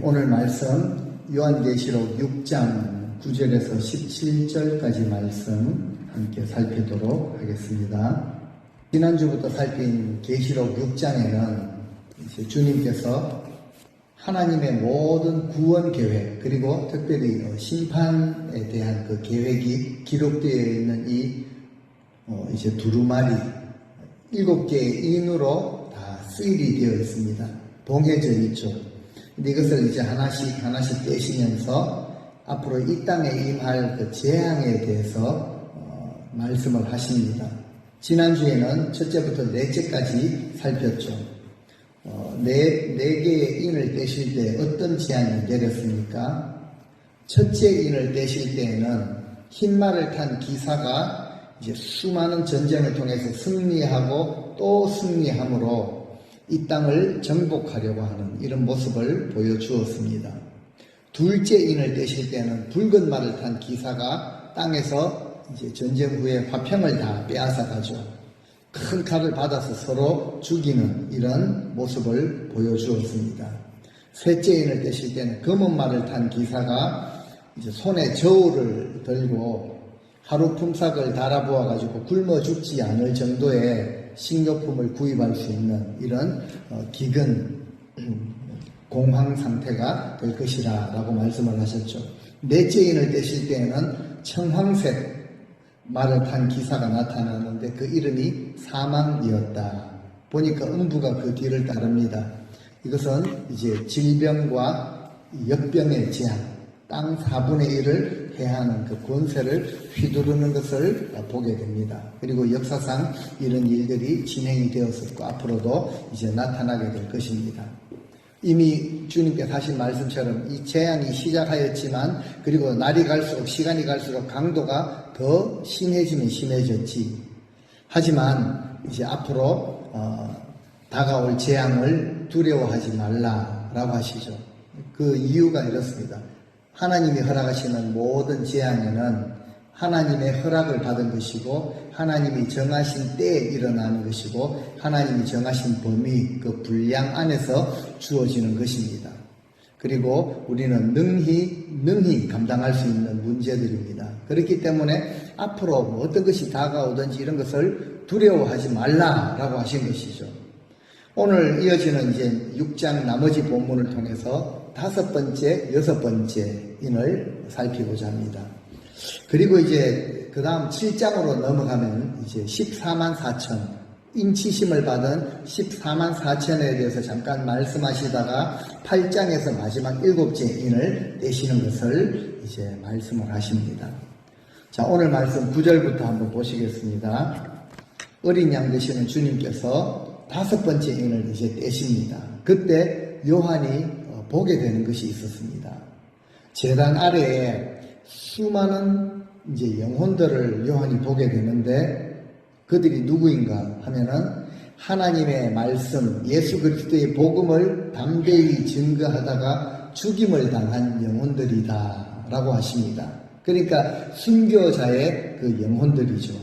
오늘 말씀 요한계시록 6장 9절에서 17절까지 말씀 함께 살피도록 하겠습니다. 지난주부터 살핀 계시록 6장에는 이제 주님께서 하나님의 모든 구원 계획, 그리고 특별히 심판에 대한 그 계획이 기록되어 있는 이제 두루마리 7개의 인으로 다 쓰일이 되어 있습니다. 봉해져 있죠. 근데 이것을 이제 하나씩 떼시면서 앞으로 이 땅에 임할 그 재앙에 대해서 말씀을 하십니다. 지난주에는 첫째부터 넷째까지 살폈죠. 네 개의 인을 떼실 때 어떤 재앙이 내렸습니까? 첫째 인을 떼실 때에는 흰 말을 탄 기사가 이제 수많은 전쟁을 통해서 승리하고 또 승리함으로 이 땅을 정복하려고 하는 이런 모습을 보여주었습니다. 둘째 인을 떼실 때는 붉은 말을 탄 기사가 땅에서 이제 전쟁 후에 화평을 다 빼앗아 가죠. 큰 칼을 받아서 서로 죽이는 이런 모습을 보여주었습니다. 셋째 인을 떼실 때는 검은 말을 탄 기사가 이제 손에 저울을 들고 하루 품삯을 달아보아 가지고 굶어 죽지 않을 정도의 식료품을 구입할 수 있는 이런 기근 공황 상태가 될 것이라 라고 말씀을 하셨죠. 넷째 인을 떼실 때에는 청황색 말을 탄 기사가 나타나는데 그 이름이 사망이었다. 보니까 음부가 그 뒤를 따릅니다. 이것은 이제 질병과 역병의 재앙, 땅 4분의 1을 해하는 그 권세를 휘두르는 것을 보게 됩니다. 그리고 역사상 이런 일들이 진행이 되었었고 앞으로도 이제 나타나게 될 것입니다. 이미 주님께서 하신 말씀처럼 이 재앙이 시작하였지만 그리고 날이 갈수록 시간이 갈수록 강도가 더 심해지면 심해졌지. 하지만 이제 앞으로 다가올 재앙을 두려워하지 말라라고 하시죠. 그 이유가 이렇습니다. 하나님이 허락하시는 모든 재앙에는 하나님의 허락을 받은 것이고 하나님이 정하신 때에 일어나는 것이고 하나님이 정하신 범위, 그 분량 안에서 주어지는 것입니다. 그리고 우리는 능히 감당할 수 있는 문제들입니다. 그렇기 때문에 앞으로 어떤 것이 다가오든지 이런 것을 두려워하지 말라라고 하신 것이죠. 오늘 이어지는 이제 6장 나머지 본문을 통해서 5번째, 6번째 인을 살피고자 합니다. 그리고 이제 그 다음 7장으로 넘어가면 이제 14만 4천, 인치심을 받은 14만 4천에 대해서 잠깐 말씀하시다가 8장에서 마지막 7째 인을 떼시는 것을 이제 말씀을 하십니다. 자, 오늘 말씀 9절부터 한번 보시겠습니다. 어린 양 되시는 주님께서 5번째 인을 이제 떼십니다. 그때 요한이 보게 되는 것이 있었습니다. 제단 아래에 수많은 이제 영혼들을 요한이 보게 되는데 그들이 누구인가 하면은 하나님의 말씀, 예수 그리스도의 복음을 담대히 증거하다가 죽임을 당한 영혼들이다 라고 하십니다. 그러니까 순교자의 그 영혼들이죠.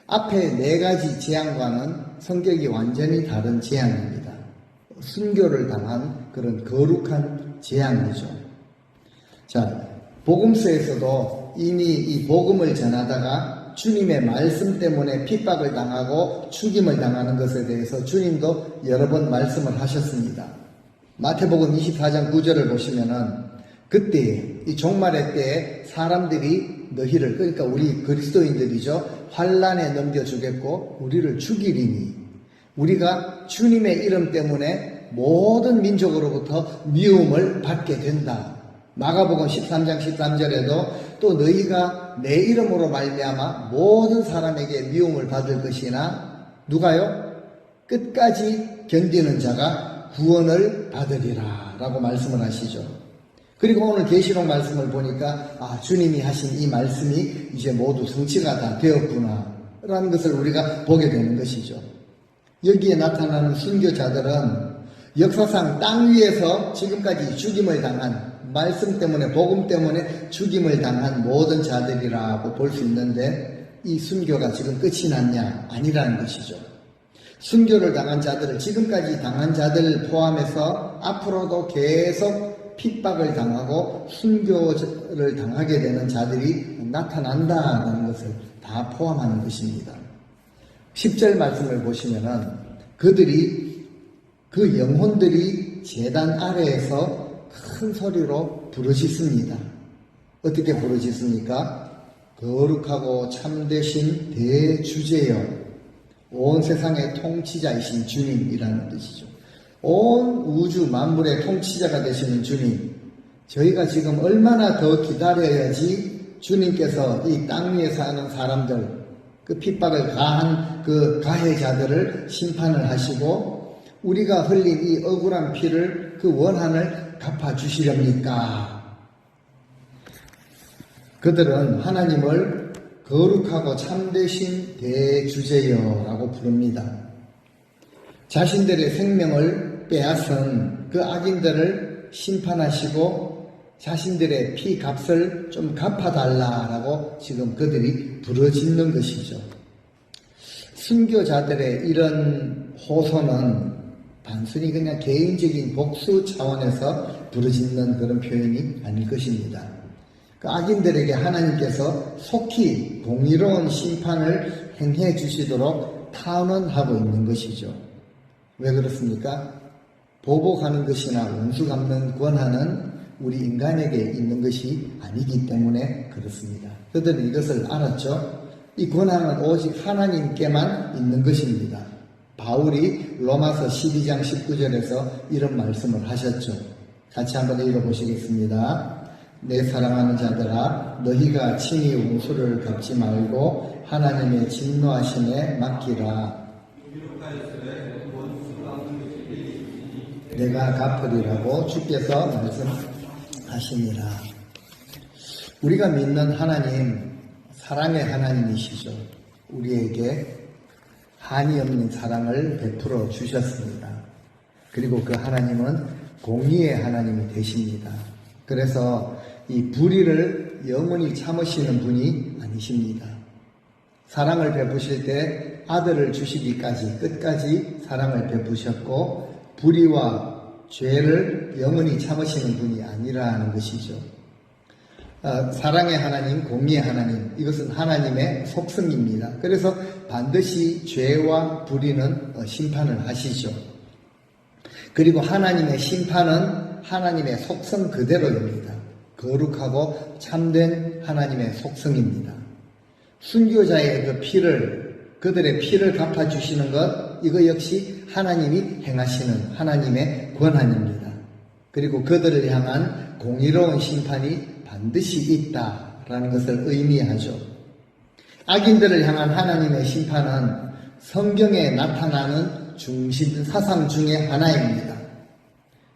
앞에 4가지 재앙과는 성격이 완전히 다른 재앙입니다. 순교를 당한 그런 거룩한 재앙이죠. 자, 복음서에서도 이미 이 복음을 전하다가 주님의 말씀 때문에 핍박을 당하고 죽임을 당하는 것에 대해서 주님도 여러 번 말씀을 하셨습니다. 마태복음 24장 9절을 보시면은 그때 이 종말의 때에 사람들이 너희를, 그러니까 우리 그리스도인들이죠, 환난에 넘겨주겠고 우리를 죽이리니 우리가 주님의 이름 때문에 모든 민족으로부터 미움을 받게 된다. 마가복음 13장 13절에도 또 너희가 내 이름으로 말미암아 모든 사람에게 미움을 받을 것이나 누가요? 끝까지 견디는 자가 구원을 받으리라 라고 말씀을 하시죠. 그리고 오늘 계시록 말씀을 보니까 주님이 하신 이 말씀이 이제 모두 성취가 다 되었구나 라는 것을 우리가 보게 되는 것이죠. 여기에 나타나는 순교자들은 역사상 땅 위에서 지금까지 죽임을 당한, 말씀 때문에 복음 때문에 죽임을 당한 모든 자들이라고 볼 수 있는데 이 순교가 지금 끝이 났냐? 아니라는 것이죠. 순교를 당한 자들을 지금까지 당한 자들 포함해서 앞으로도 계속 핍박을 당하고 순교를 당하게 되는 자들이 나타난다는 것을 다 포함하는 것입니다. 10절 말씀을 보시면은 그들이 그 영혼들이 제단 아래에서 큰 소리로 부르짖습니다. 어떻게 부르짖습니까? 거룩하고 참되신 대주제여, 온 세상의 통치자이신 주님이라는 뜻이죠. 온 우주 만물의 통치자가 되시는 주님, 저희가 지금 얼마나 더 기다려야지 주님께서 이 땅 위에 사는 사람들, 그 핍박을 가한 그 가해자들을 심판을 하시고 우리가 흘린 이 억울한 피를 그 원한을 갚아주시렵니까? 그들은 하나님을 거룩하고 참되신 대주제여라고 부릅니다. 자신들의 생명을 빼앗은 그 악인들을 심판하시고 자신들의 피 값을 좀 갚아달라라고 지금 그들이 부르짖는 것이죠. 순교자들의 이런 호소는 단순히 그냥 개인적인 복수 차원에서 부르짖는 그런 표현이 아닐 것입니다. 그 악인들에게 하나님께서 속히 공의로운 심판을 행해 주시도록 탄원하고 있는 것이죠. 왜 그렇습니까? 보복하는 것이나 원수 갚는 권한은 우리 인간에게 있는 것이 아니기 때문에 그렇습니다. 그들은 이것을 알았죠. 이 권한은 오직 하나님께만 있는 것입니다. 바울이 로마서 12장 19절에서 이런 말씀을 하셨죠. 같이 한번 읽어보시겠습니다. 내 사랑하는 자들아, 너희가 친히 원수를 갚지 말고 하나님의 진노하심에 맡기라. 내가 갚으리라고 주께서 말씀하시니라. 우리가 믿는 하나님, 사랑의 하나님이시죠. 우리에게 한이 없는 사랑을 베풀어 주셨습니다. 그리고 그 하나님은 공의의 하나님이 되십니다. 그래서 이 불의를 영원히 참으시는 분이 아니십니다. 사랑을 베푸실 때 아들을 주시기까지 끝까지 사랑을 베푸셨고 불의와 죄를 영원히 참으시는 분이 아니라는 것이죠. 사랑의 하나님, 공의의 하나님, 이것은 하나님의 속성입니다. 그래서 반드시 죄와 불의는 심판을 하시죠. 그리고 하나님의 심판은 하나님의 속성 그대로입니다. 거룩하고 참된 하나님의 속성입니다. 순교자의 그 피를, 그들의 피를 갚아주시는 것, 이거 역시 하나님이 행하시는 하나님의 권한입니다. 그리고 그들을 향한 공의로운 심판이 반드시 있다라는 것을 의미하죠. 악인들을 향한 하나님의 심판은 성경에 나타나는 중심 사상 중에 하나입니다.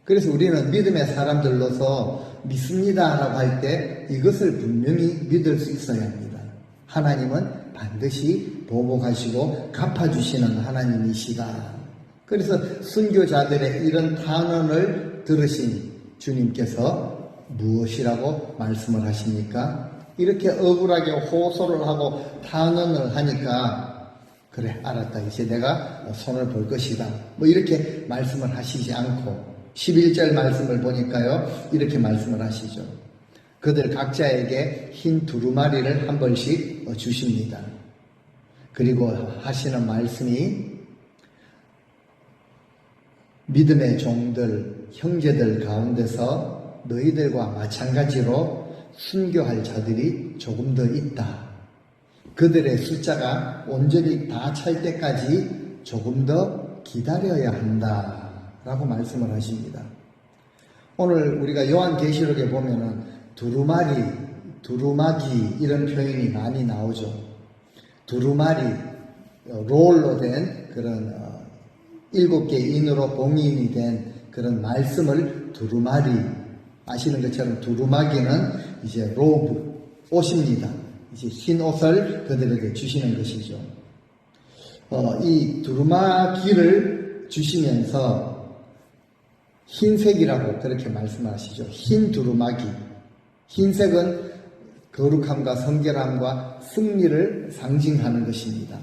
그래서 우리는 믿음의 사람들로서 믿습니다라고 할 때 이것을 분명히 믿을 수 있어야 합니다. 하나님은 반드시 보복하시고 갚아주시는 하나님이시다. 그래서 순교자들의 이런 탄원을 들으신 주님께서 무엇이라고 말씀을 하십니까? 이렇게 억울하게 호소를 하고 탄원을 하니까 그래 알았다 이제 내가 손을 볼 것이다 뭐 이렇게 말씀을 하시지 않고 11절 말씀을 보니까요 이렇게 말씀을 하시죠. 그들 각자에게 흰 두루마리를 한 벌씩 주십니다. 그리고 하시는 말씀이 믿음의 종들 형제들 가운데서 너희들과 마찬가지로 순교할 자들이 조금 더 있다. 그들의 숫자가 온전히 다 찰 때까지 조금 더 기다려야 한다. 라고 말씀을 하십니다. 오늘 우리가 요한계시록에 보면은 두루마리, 두루마기 이런 표현이 많이 나오죠. 두루마리, 롤로 된 그런 7개 인으로 봉인이 된 그런 말씀을 두루마리, 아시는 것처럼 두루마기는 이제 로브, 옷입니다. 이제 흰 옷을 그들에게 주시는 것이죠. 이 두루마기를 주시면서 흰색이라고 그렇게 말씀하시죠. 흰 두루마기. 흰색은 거룩함과 성결함과 승리를 상징하는 것입니다.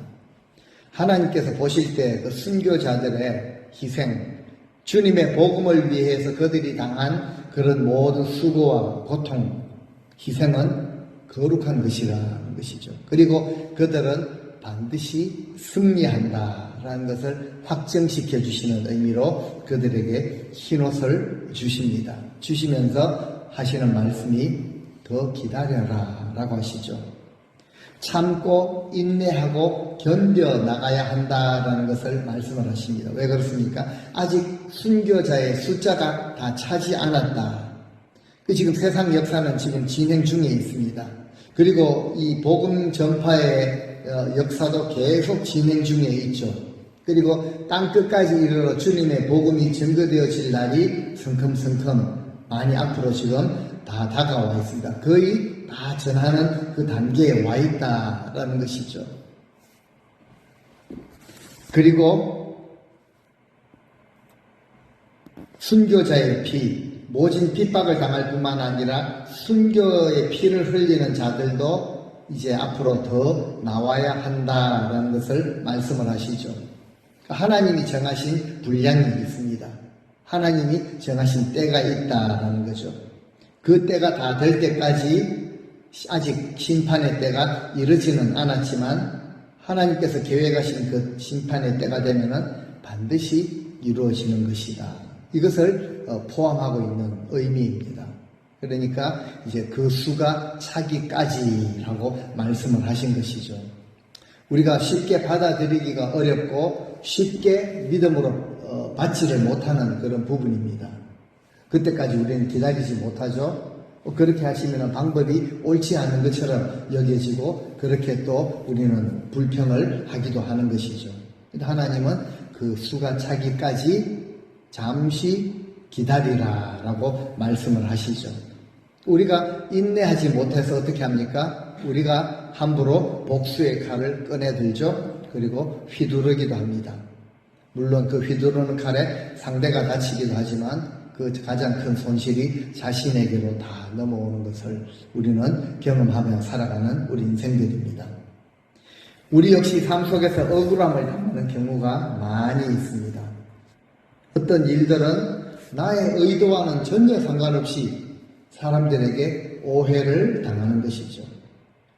하나님께서 보실 때 그 순교자들의 희생, 주님의 복음을 위해서 그들이 당한 그런 모든 수고와 고통, 희생은 거룩한 것이라는 것이죠. 그리고 그들은 반드시 승리한다라는 것을 확정시켜 주시는 의미로 그들에게 흰옷을 주십니다. 주시면서 하시는 말씀이 더 기다려라 라고 하시죠. 참고 인내하고 견뎌 나가야 한다라는 것을 말씀을 하십니다. 왜 그렇습니까? 아직 순교자의 숫자가 다 차지 않았다. 지금 세상 역사는 지금 진행 중에 있습니다. 그리고 이 복음 전파의 역사도 계속 진행 중에 있죠. 그리고 땅 끝까지 이르러 주님의 복음이 증거되어질 날이 성큼성큼 많이 앞으로 지금 다 다가와 있습니다. 거의 다 전하는 그 단계에 와 있다라는 것이죠. 그리고 순교자의 피, 모진 핍박을 당할 뿐만 아니라 순교의 피를 흘리는 자들도 이제 앞으로 더 나와야 한다라는 것을 말씀을 하시죠. 하나님이 정하신 분량이 있습니다. 하나님이 정하신 때가 있다라는 거죠. 그 때가 다 될 때까지 아직 심판의 때가 이르지는 않았지만 하나님께서 계획하신 그 심판의 때가 되면은 반드시 이루어지는 것이다. 이것을 포함하고 있는 의미입니다. 그러니까 이제 그 수가 차기까지라고 말씀을 하신 것이죠. 우리가 쉽게 받아들이기가 어렵고 쉽게 믿음으로 받지를 못하는 그런 부분입니다. 그때까지 우리는 기다리지 못하죠. 그렇게 하시면 방법이 옳지 않은 것처럼 여겨지고 그렇게 또 우리는 불평을 하기도 하는 것이죠. 하나님은 그 수가 차기까지 잠시 기다리라 라고 말씀을 하시죠. 우리가 인내하지 못해서 어떻게 합니까? 우리가 함부로 복수의 칼을 꺼내들죠. 그리고 휘두르기도 합니다. 물론 그 휘두르는 칼에 상대가 다치기도 하지만 그 가장 큰 손실이 자신에게로 다 넘어오는 것을 우리는 경험하며 살아가는 우리 인생들입니다. 우리 역시 삶 속에서 억울함을 당하는 경우가 많이 있습니다. 어떤 일들은 나의 의도와는 전혀 상관없이 사람들에게 오해를 당하는 것이죠.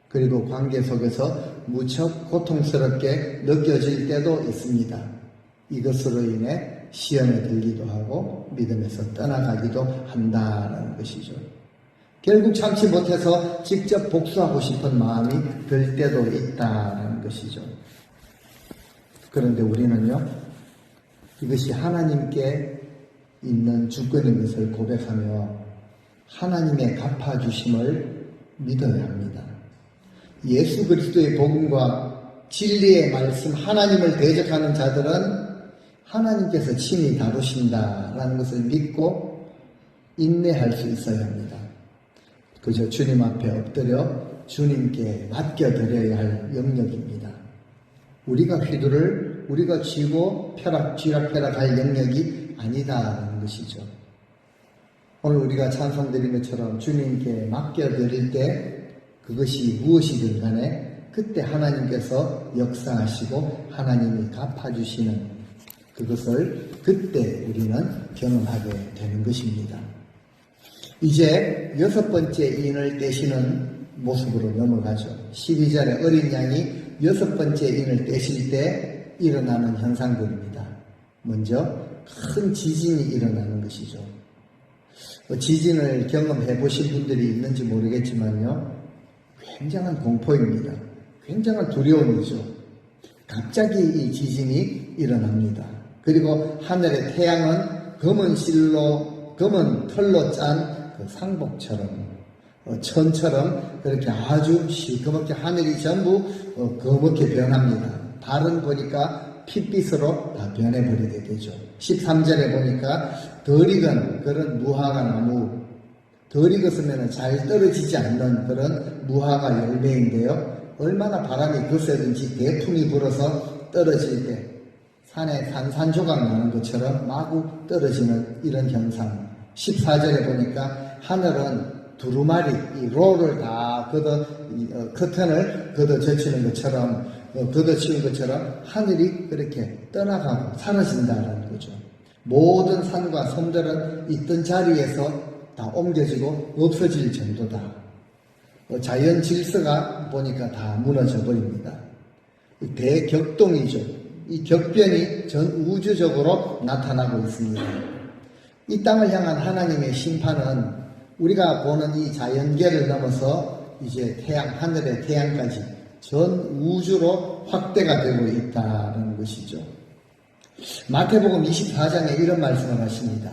그리고 관계 속에서 무척 고통스럽게 느껴질 때도 있습니다. 이것으로 인해 시험에 들기도 하고 믿음에서 떠나가기도 한다는 것이죠. 결국 참지 못해서 직접 복수하고 싶은 마음이 들 때도 있다는 것이죠. 그런데 우리는요, 이것이 하나님께 있는 주권인 것을 고백하며 하나님의 갚아주심을 믿어야 합니다. 예수 그리스도의 복음과 진리의 말씀, 하나님을 대적하는 자들은 하나님께서 친히 다루신다라는 것을 믿고 인내할 수 있어야 합니다. 그저 주님 앞에 엎드려 주님께 맡겨드려야 할 영역입니다. 우리가 우리가 쥐고 쥐락펴락할 영역이 아니다라는 것이죠. 오늘 우리가 찬송드린 것처럼 주님께 맡겨드릴 때 그것이 무엇이든 간에 그때 하나님께서 역사하시고 하나님이 갚아주시는 그것을 그때 우리는 경험하게 되는 것입니다. 이제 6번째 인을 떼시는 모습으로 넘어가죠. 12절에 어린 양이 6번째 인을 떼실 때 일어나는 현상들입니다. 먼저 큰 지진이 일어나는 것이죠. 지진을 경험해 보신 분들이 있는지 모르겠지만요, 굉장한 공포입니다. 굉장한 두려움이죠. 갑자기 이 지진이 일어납니다. 그리고 하늘의 태양은 검은 털로 짠 그 상복처럼, 천처럼 그렇게 아주 시커멓게 하늘이 전부 검게 변합니다. 달은 보니까 핏빛으로 다 변해버리게 되죠. 13절에 보니까 덜 익은 그런 무화과 나무, 덜 익었으면 잘 떨어지지 않는 그런 무화과 열매인데요. 얼마나 바람이 거세든지 대풍이 불어서 떨어질 때 산에 산산조각 나는 것처럼 마구 떨어지는 이런 현상. 14절에 보니까 하늘은 두루마리, 이 롤을 다 커튼을 걷어젖히는 것처럼, 걷어치는 것처럼 하늘이 그렇게 떠나가고 사라진다는 거죠. 모든 산과 섬들은 있던 자리에서 다 옮겨지고 없어질 정도다. 자연 질서가 보니까 다 무너져 버립니다. 대격동이죠. 이 격변이 전 우주적으로 나타나고 있습니다. 이 땅을 향한 하나님의 심판은 우리가 보는 이 자연계를 넘어서 이제 하늘의 태양까지 전 우주로 확대가 되고 있다는 것이죠. 마태복음 24장에 이런 말씀을 하십니다.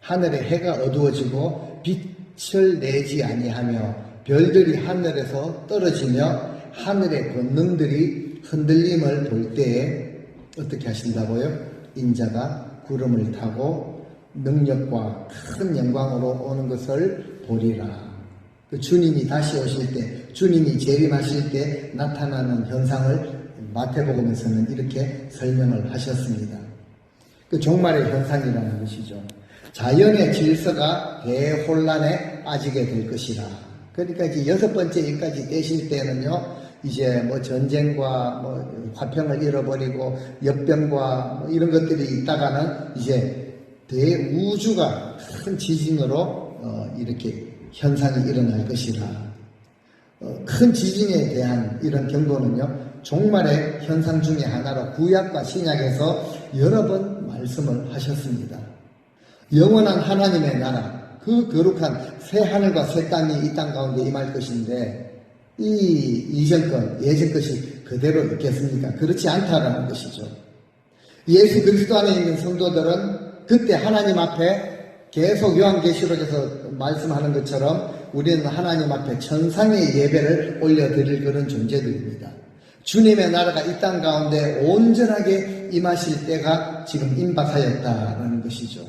하늘의 해가 어두워지고 빛을 내지 아니하며 별들이 하늘에서 떨어지며 하늘의 권능들이 흔들림을 볼 때에 어떻게 하신다고요? 인자가 구름을 타고 능력과 큰 영광으로 오는 것을 보리라. 그 주님이 다시 오실 때, 주님이 재림하실 때 나타나는 현상을 마태복음에서는 이렇게 설명을 하셨습니다. 그 종말의 현상이라는 것이죠. 자연의 질서가 대혼란에 빠지게 될 것이라. 그러니까 이제 6번째 일까지 떼실 때는요, 이제 뭐 전쟁과 뭐 화평을 잃어버리고 역병과 뭐 이런 것들이 있다가는 이제 대우주가 큰 지진으로 이렇게 현상이 일어날 것이라. 큰 지진에 대한 이런 경고는요, 종말의 현상 중에 하나로 구약과 신약에서 여러 번 말씀을 하셨습니다. 영원한 하나님의 나라, 그 거룩한 새 하늘과 새 땅이 이 땅 가운데 임할 것인데, 이 이전 것, 예전 것이 그대로 있겠습니까? 그렇지 않다라는 것이죠. 예수 그리스도 안에 있는 성도들은 그때 하나님 앞에 계속 요한계시록에서 말씀하는 것처럼 우리는 하나님 앞에 천상의 예배를 올려드릴 그런 존재들입니다. 주님의 나라가 이 땅 가운데 온전하게 임하실 때가 지금 임박하였다라는 것이죠.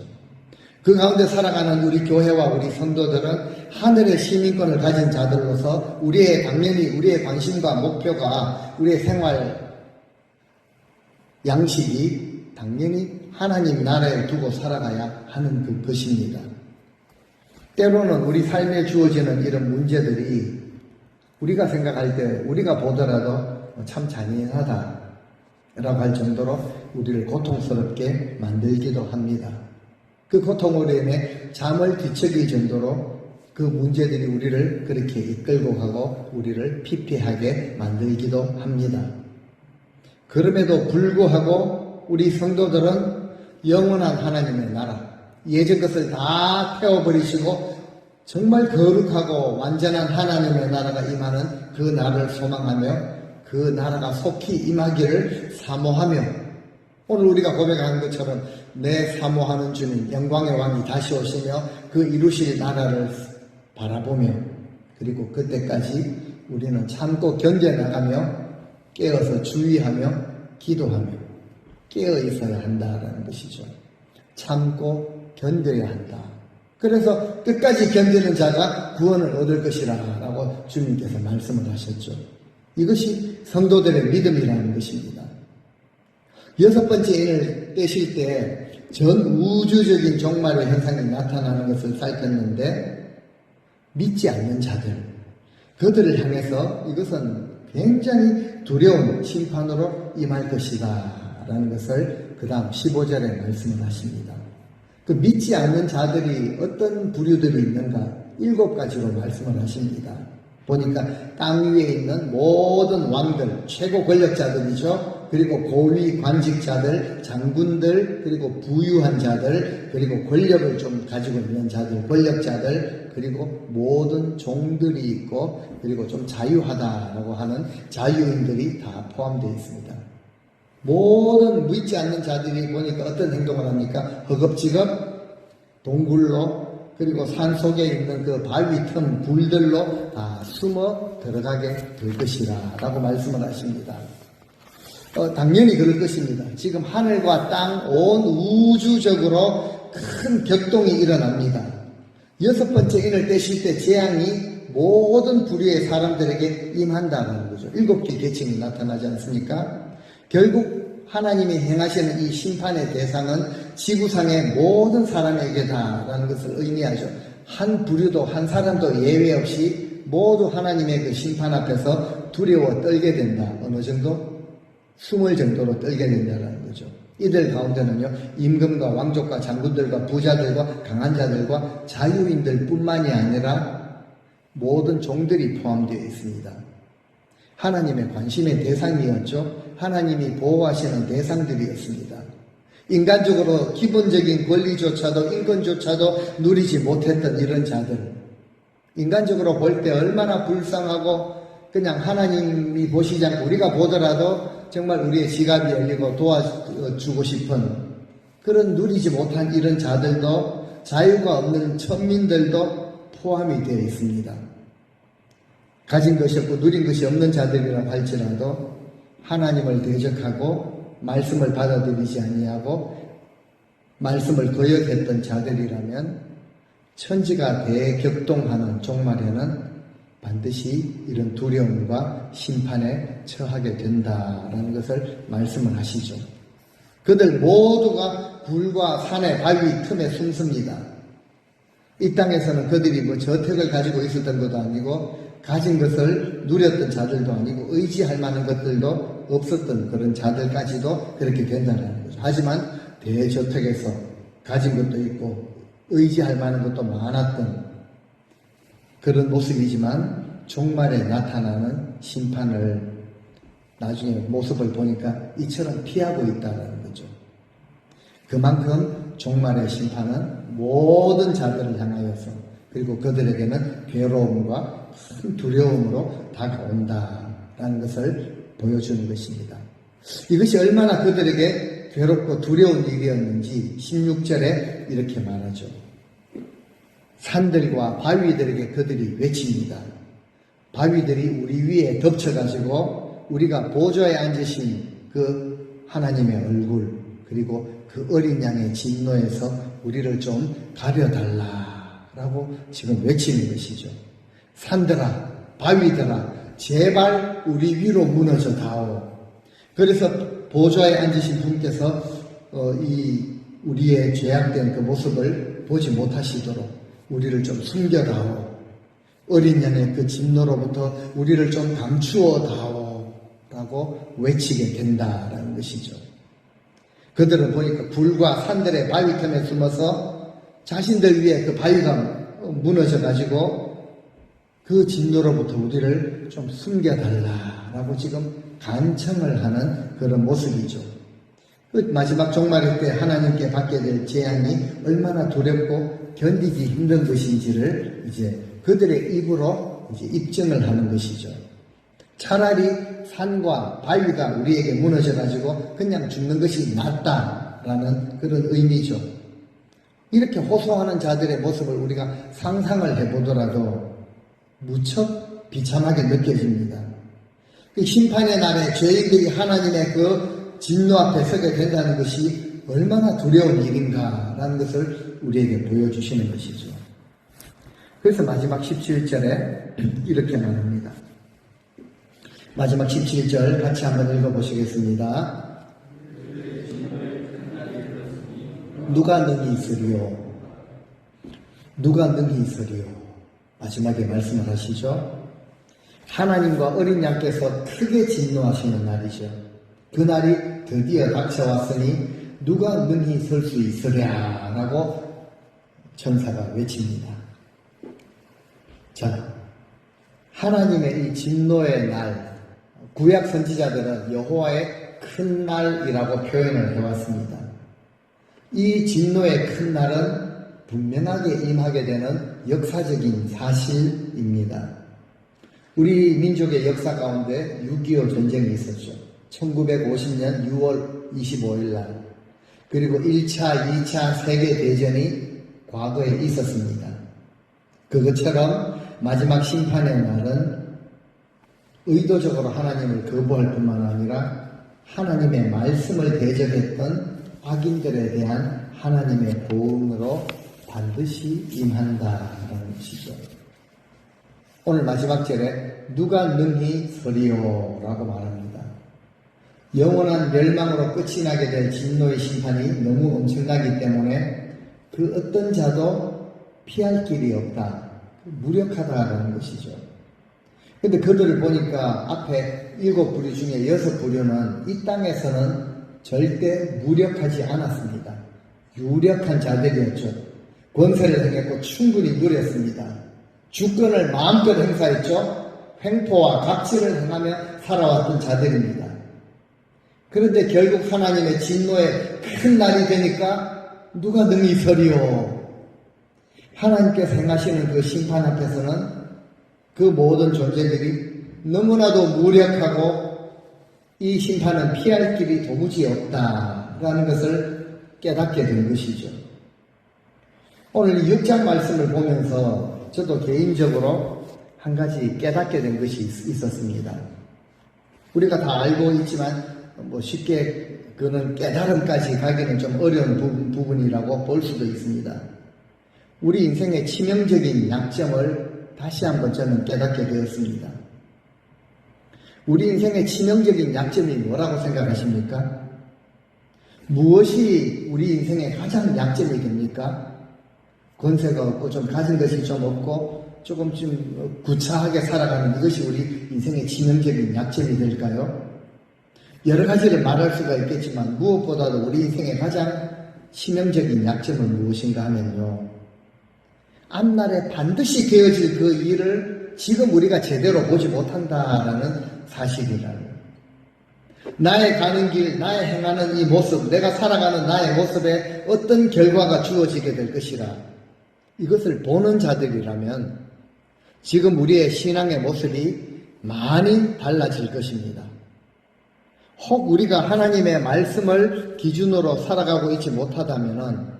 그 가운데 살아가는 우리 교회와 우리 성도들은 하늘의 시민권을 가진 자들로서 당연히 우리의 관심과 목표가 우리의 생활 양식이 당연히 하나님 나라에 두고 살아가야 하는 것입니다. 때로는 우리 삶에 주어지는 이런 문제들이 우리가 생각할 때 우리가 보더라도 참 잔인하다 라고 할 정도로 우리를 고통스럽게 만들기도 합니다. 그 고통으로 인해 잠을 뒤척일 정도로 그 문제들이 우리를 그렇게 이끌고 가고 우리를 피폐하게 만들기도 합니다. 그럼에도 불구하고 우리 성도들은 영원한 하나님의 나라, 예전 것을 다 태워버리시고 정말 거룩하고 완전한 하나님의 나라가 임하는 그 날을 소망하며 그 나라가 속히 임하기를 사모하며 오늘 우리가 고백한 것처럼 내 사모하는 주님, 영광의 왕이 다시 오시며 그 이루실 나라를 바라보며 그리고 그때까지 우리는 참고 견뎌나가며 깨어서 주의하며 기도하며 깨어 있어야 한다라는 것이죠. 참고 견뎌야 한다. 그래서 끝까지 견디는 자가 구원을 얻을 것이라 라고 주님께서 말씀을 하셨죠. 이것이 성도들의 믿음이라는 것입니다. 6번째 인을 떼실 때 전 우주적인 종말의 현상이 나타나는 것을 살폈는데 믿지 않는 자들, 그들을 향해서 이것은 굉장히 두려운 심판으로 임할 것이다 라는 것을 그 다음 15절에 말씀을 하십니다. 그 믿지 않는 자들이 어떤 부류들이 있는가 7가지로 말씀을 하십니다. 보니까 땅 위에 있는 모든 왕들, 최고 권력자들이죠. 그리고 고위 관직자들, 장군들, 그리고 부유한 자들, 그리고 권력을 좀 가지고 있는 자들, 권력자들, 그리고 모든 종들이 있고, 그리고 좀 자유하다라고 하는 자유인들이 다 포함되어 있습니다. 모든 믿지 않는 자들이 보니까 어떤 행동을 합니까? 허겁지겁 동굴로 그리고 산 속에 있는 그 바위 틈 굴들로 다 숨어 들어가게 될 것이라 라고 말씀을 하십니다. 당연히 그럴 것입니다. 지금 하늘과 땅 온 우주적으로 큰 격동이 일어납니다. 6번째 인을 떼실 때 재앙이 모든 부류의 사람들에게 임한다는 거죠. 7개 계층이 나타나지 않습니까? 결국 하나님이 행하시는 이 심판의 대상은 지구상의 모든 사람에게다라는 것을 의미하죠. 한 부류도 한 사람도 예외 없이 모두 하나님의 그 심판 앞에서 두려워 떨게 된다. 어느 정도? 숨을 정도로 떨게 된다는 거죠. 이들 가운데는요, 임금과 왕족과 장군들과 부자들과 강한 자들과 자유인들 뿐만이 아니라 모든 종들이 포함되어 있습니다. 하나님의 관심의 대상이었죠. 하나님이 보호하시는 대상들이었습니다. 인간적으로 기본적인 권리조차도 인권조차도 누리지 못했던 이런 자들, 인간적으로 볼 때 얼마나 불쌍하고 그냥 하나님이 보시지 않고 우리가 보더라도 정말 우리의 지갑이 열리고 도와주고 싶은 그런 누리지 못한 이런 자들도, 자유가 없는 천민들도 포함이 되어 있습니다. 가진 것이 없고 누린 것이 없는 자들이라고 할지라도 하나님을 대적하고 말씀을 받아들이지 아니하고 말씀을 거역했던 자들이라면 천지가 대격동하는 종말에는 반드시 이런 두려움과 심판에 처하게 된다라는 것을 말씀을 하시죠. 그들 모두가 굴과 산의 바위 틈에 숨습니다. 이 땅에서는 그들이 뭐 저택을 가지고 있었던 것도 아니고 가진 것을 누렸던 자들도 아니고 의지할 만한 것들도 없었던 그런 자들까지도 그렇게 된다는 거죠. 하지만 대저택에서 가진 것도 있고 의지할 만한 것도 많았던 그런 모습이지만 종말에 나타나는 심판을 나중에 모습을 보니까 이처럼 피하고 있다는 거죠. 그만큼 종말의 심판은 모든 자들을 향하여서 그리고 그들에게는 괴로움과 큰 두려움으로 다가온다라는 것을 보여주는 것입니다. 이것이 얼마나 그들에게 괴롭고 두려운 일이었는지 16절에 이렇게 말하죠. 산들과 바위들에게 그들이 외칩니다. 바위들이 우리 위에 덮쳐가지고 우리가 보좌에 앉으신 그 하나님의 얼굴 그리고 그 어린 양의 진노에서 우리를 좀 가려달라라고 지금 외치는 것이죠. 산들아, 바위들아, 제발 우리 위로 무너져 다오. 그래서 보좌에 앉으신 분께서 우리의 죄악된 그 모습을 보지 못하시도록 우리를 좀 숨겨다오. 어린 양의 그 진노로부터 우리를 좀 감추어 다오. 라고 외치게 된다라는 것이죠. 그들은 보니까 굴과 산들의 바위 틈에 숨어서 자신들 위에 그 바위가 무너져 가지고 그 진노로부터 우리를 좀 숨겨달라라고 지금 간청을 하는 그런 모습이죠. 그 마지막 종말일 때 하나님께 받게 될 재앙이 얼마나 두렵고 견디기 힘든 것인지를 이제 그들의 입으로 이제 입증을 하는 것이죠. 차라리 산과 바위가 우리에게 무너져가지고 그냥 죽는 것이 낫다라는 그런 의미죠. 이렇게 호소하는 자들의 모습을 우리가 상상을 해보더라도 무척 비참하게 느껴집니다. 그 심판의 날에 죄인들이 하나님의 그 진노 앞에 서게 된다는 것이 얼마나 두려운 일인가라는 것을 우리에게 보여주시는 것이죠. 그래서 마지막 17절에 이렇게 말합니다. 마지막 17절 같이 한번 읽어보시겠습니다. 누가 능히 있으리요? 누가 능히 있으리요? 마지막에 말씀을 하시죠. 하나님과 어린 양께서 크게 진노하시는 날이죠. 그 날이 드디어 닥쳐왔으니 누가 능히 설 수 있으랴 라고 천사가 외칩니다. 자, 하나님의 이 진노의 날, 구약 선지자들은 여호와의 큰 날이라고 표현을 해왔습니다. 이 진노의 큰 날은 분명하게 임하게 되는 역사적인 사실입니다. 우리 민족의 역사 가운데 6.25 전쟁이 있었죠. 1950년 6월 25일 날. 그리고 1차, 2차 세계대전이 과거에 있었습니다. 그것처럼 마지막 심판의 날은 의도적으로 하나님을 거부할 뿐만 아니라 하나님의 말씀을 대적했던 악인들에 대한 하나님의 보응으로 반드시 임한다라는 것이죠. 오늘 마지막 절에 누가 능히 서리요 라고 말합니다. 영원한 멸망으로 끝이 나게 될 진노의 심판이 너무 엄청나기 때문에 그 어떤 자도 피할 길이 없다. 무력하다라는 것이죠. 근데 그들을 보니까 앞에 7부류 중에 6부류는 이 땅에서는 절대 무력하지 않았습니다. 유력한 자들이었죠. 권세를 행했고 충분히 누렸습니다. 주권을 마음껏 행사했죠. 횡포와 각질을 행하며 살아왔던 자들입니다. 그런데 결국 하나님의 진노의 큰 날이 되니까 누가 능히 서리요? 하나님께서 행하시는 그 심판 앞에서는 그 모든 존재들이 너무나도 무력하고 이 심판은 피할 길이 도무지 없다라는 것을 깨닫게 된 것이죠. 오늘 6장 말씀을 보면서 저도 개인적으로 한 가지 깨닫게 된 것이 있었습니다. 우리가 다 알고 있지만 쉽게 그는 깨달음까지 가기는 좀 어려운 부분이라고 볼 수도 있습니다. 우리 인생의 치명적인 약점을 다시 한번 저는 깨닫게 되었습니다. 우리 인생의 치명적인 약점이 뭐라고 생각하십니까? 무엇이 우리 인생의 가장 약점이 됩니까? 권세가 없고 좀 가진 것이 좀 없고 조금 좀 구차하게 살아가는 이것이 우리 인생의 치명적인 약점이 될까요? 여러 가지를 말할 수가 있겠지만 무엇보다도 우리 인생의 가장 치명적인 약점은 무엇인가 하면요. 앞날에 반드시 되어질 그 일을 지금 우리가 제대로 보지 못한다라는 사실이라는 나의 가는 길, 나의 행하는 이 모습, 내가 살아가는 나의 모습에 어떤 결과가 주어지게 될 것이라 이것을 보는 자들이라면 지금 우리의 신앙의 모습이 많이 달라질 것입니다. 혹 우리가 하나님의 말씀을 기준으로 살아가고 있지 못하다면은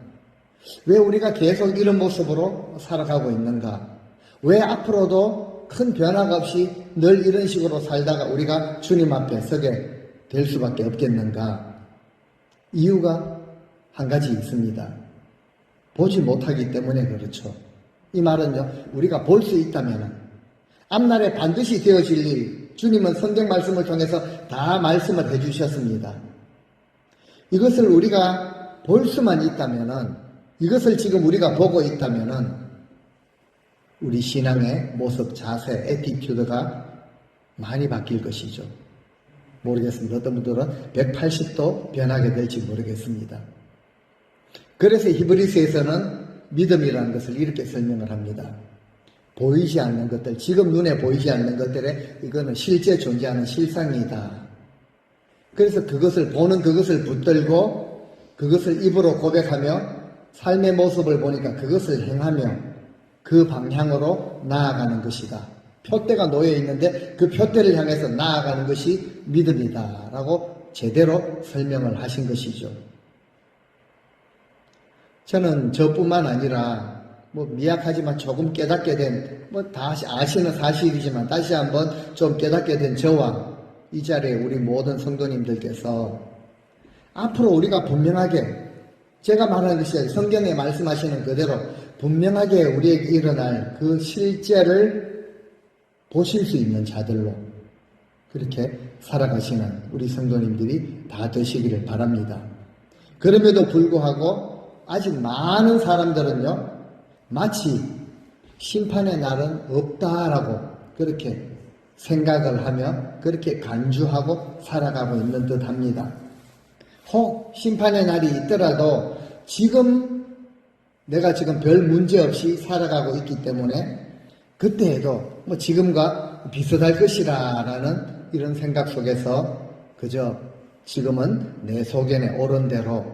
왜 우리가 계속 이런 모습으로 살아가고 있는가? 왜 앞으로도 큰 변화가 없이 늘 이런 식으로 살다가 우리가 주님 앞에 서게 될 수밖에 없겠는가? 이유가 한 가지 있습니다. 보지 못하기 때문에 그렇죠. 이 말은요, 우리가 볼 수 있다면 앞날에 반드시 되어질 일, 주님은 성경 말씀을 통해서 다 말씀을 해주셨습니다. 이것을 우리가 볼 수만 있다면, 이것을 지금 우리가 보고 있다면 우리 신앙의 모습, 자세, 애티튜드가 많이 바뀔 것이죠. 모르겠습니다. 어떤 분들은 180도 변하게 될지 모르겠습니다. 그래서 히브리서에서는 믿음이라는 것을 이렇게 설명을 합니다. 보이지 않는 것들, 지금 눈에 보이지 않는 것들에 이거는 실제 존재하는 실상이다. 그래서 그것을 보는 그것을 붙들고 그것을 입으로 고백하며 삶의 모습을 보니까 그것을 행하며 그 방향으로 나아가는 것이다. 표대가 놓여 있는데 그 표대를 향해서 나아가는 것이 믿음이다 라고 제대로 설명을 하신 것이죠. 저는 저뿐만 아니라 미약하지만 조금 깨닫게 된 다시 아시는 사실이지만 다시 한번 좀 깨닫게 된 저와 이 자리에 우리 모든 성도님들께서 앞으로 우리가 분명하게 제가 말하는 것이 성경에 말씀하시는 그대로 분명하게 우리에게 일어날 그 실제를 보실 수 있는 자들로 그렇게 살아가시는 우리 성도님들이 다 되시기를 바랍니다. 그럼에도 불구하고 아직 많은 사람들은요, 마치 심판의 날은 없다라고 그렇게 생각을 하며 그렇게 간주하고 살아가고 있는 듯 합니다. 혹 심판의 날이 있더라도 내가 지금 별 문제 없이 살아가고 있기 때문에 그때에도 지금과 비슷할 것이라는 이런 생각 속에서 그저 지금은 내 속견에 옳은 대로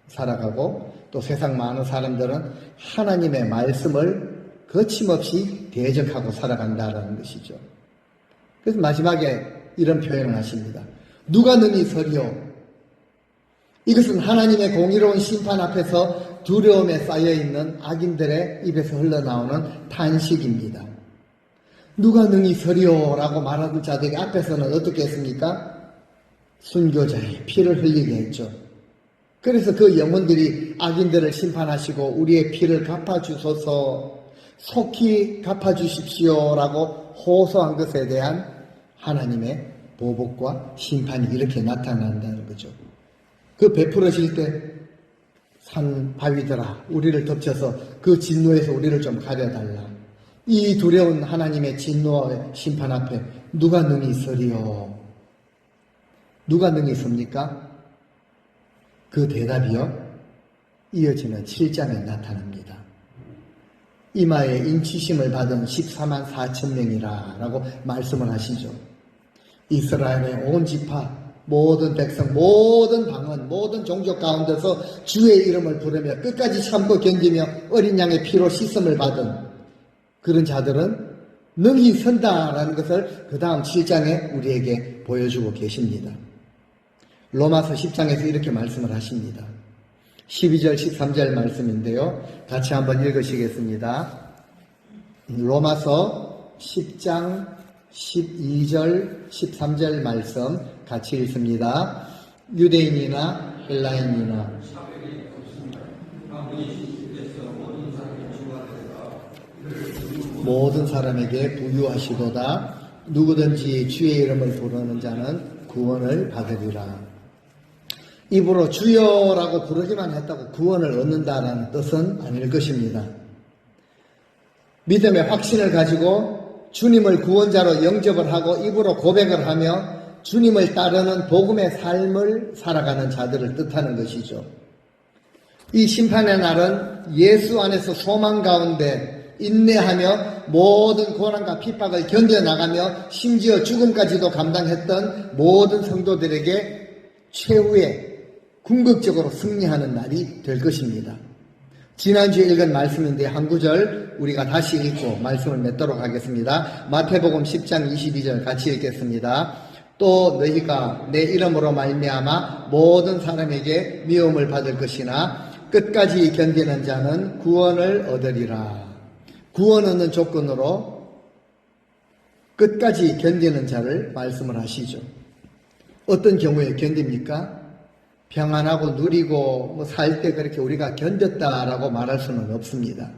살아가고 또 세상 많은 사람들은 하나님의 말씀을 거침없이 대적하고 살아간다는 것이죠. 그래서 마지막에 이런 표현을 하십니다. 누가 능히 서리요? 이것은 하나님의 공의로운 심판 앞에서 두려움에 쌓여있는 악인들의 입에서 흘러나오는 탄식입니다. 누가 능히 서리요? 라고 말하는 자들이 앞에서는 어떻게 했습니까? 순교자의 피를 흘리게 했죠. 그래서 그 영혼들이 악인들을 심판하시고 우리의 피를 갚아주소서, 속히 갚아주십시오 라고 호소한 것에 대한 하나님의 보복과 심판이 이렇게 나타난다는 거죠. 그 베풀어질 때 산 바위들아 우리를 덮쳐서 그 진노에서 우리를 좀 가려달라. 이 두려운 하나님의 진노의 심판 앞에 누가 능히 서리요? 누가 능히 섭니까? 그 대답이요, 이어지는 7장에 나타납니다. 이마에 인치심을 받은 14만 4천 명이라 라고 말씀을 하시죠. 이스라엘의 온 지파, 모든 백성, 모든 방언, 모든 종족 가운데서 주의 이름을 부르며 끝까지 참고 견디며 어린 양의 피로 씻음을 받은 그런 자들은 능히 선다라는 것을 그 다음 7장에 우리에게 보여주고 계십니다. 로마서 10장에서 이렇게 말씀을 하십니다. 12절 13절 말씀인데요. 같이 한번 읽으시겠습니다. 로마서 10장 12절 13절 말씀 같이 읽습니다. 유대인이나 헬라인이나 모든 사람에게 부유하시도다. 누구든지 주의 이름을 부르는 자는 구원을 받으리라. 입으로 주여라고 부르기만 했다고 구원을 얻는다는 뜻은 아닐 것입니다. 믿음의 확신을 가지고 주님을 구원자로 영접을 하고 입으로 고백을 하며 주님을 따르는 복음의 삶을 살아가는 자들을 뜻하는 것이죠. 이 심판의 날은 예수 안에서 소망 가운데 인내하며 모든 고난과 핍박을 견뎌나가며 심지어 죽음까지도 감당했던 모든 성도들에게 최후의 궁극적으로 승리하는 날이 될 것입니다. 지난주에 읽은 말씀인데 한 구절 우리가 다시 읽고 말씀을 맺도록 하겠습니다. 마태복음 10장 22절 같이 읽겠습니다. 또 너희가 내 이름으로 말미암아 모든 사람에게 미움을 받을 것이나 끝까지 견디는 자는 구원을 얻으리라. 구원 얻는 조건으로 끝까지 견디는 자를 말씀을 하시죠. 어떤 경우에 견딥니까? 평안하고 누리고 살 때 그렇게 우리가 견뎠다라고 말할 수는 없습니다.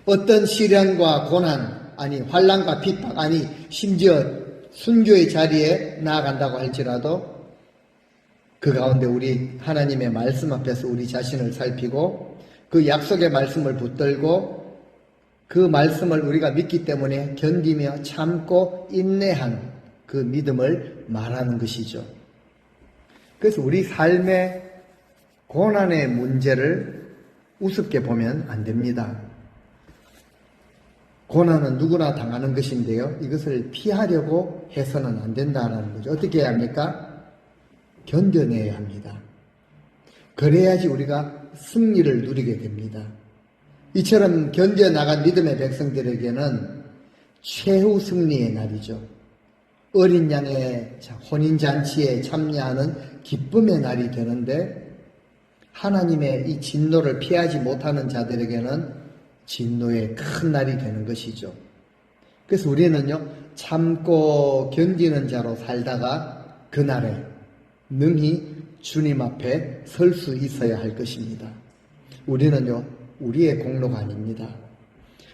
어떤 시련과 고난, 아니 환난과 핍박, 아니 심지어 순교의 자리에 나아간다고 할지라도 그 가운데 우리 하나님의 말씀 앞에서 우리 자신을 살피고 그 약속의 말씀을 붙들고 그 말씀을 우리가 믿기 때문에 견디며 참고 인내한 그 믿음을 말하는 것이죠. 그래서 우리 삶의 고난의 문제를 우습게 보면 안 됩니다. 고난은 누구나 당하는 것인데요. 이것을 피하려고 해서는 안 된다는 거죠. 어떻게 해야 합니까? 견뎌내야 합니다. 그래야지 우리가 승리를 누리게 됩니다. 이처럼 견뎌나간 믿음의 백성들에게는 최후 승리의 날이죠. 어린 양의 혼인잔치에 참여하는 기쁨의 날이 되는데 하나님의 이 진노를 피하지 못하는 자들에게는 진노의 큰 날이 되는 것이죠. 그래서 우리는요, 참고 견디는 자로 살다가 그날에 능히 주님 앞에 설 수 있어야 할 것입니다. 우리는요, 우리의 공로가 아닙니다.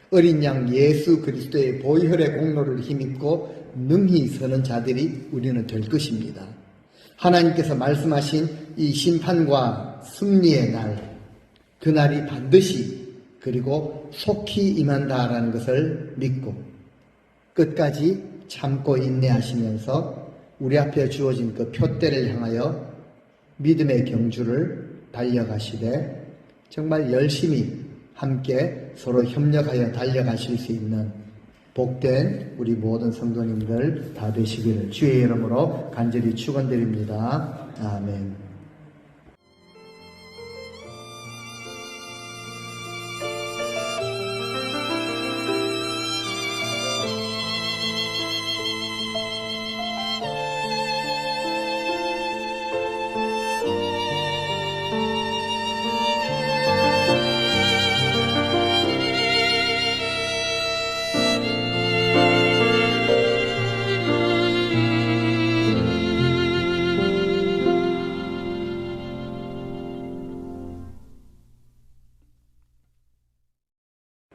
어린 양 예수 그리스도의 보혈의 공로를 힘입고 능히 서는 자들이 우리는 될 것입니다. 하나님께서 말씀하신 이 심판과 승리의 날, 그날이 반드시 그리고 속히 임한다라는 것을 믿고 끝까지 참고 인내하시면서 우리 앞에 주어진 그 표대를 향하여 믿음의 경주를 달려가시되 정말 열심히 함께 서로 협력하여 달려가실 수 있는 복된 우리 모든 성도님들 다 되시기를 주의 이름으로 간절히 축원드립니다. 아멘.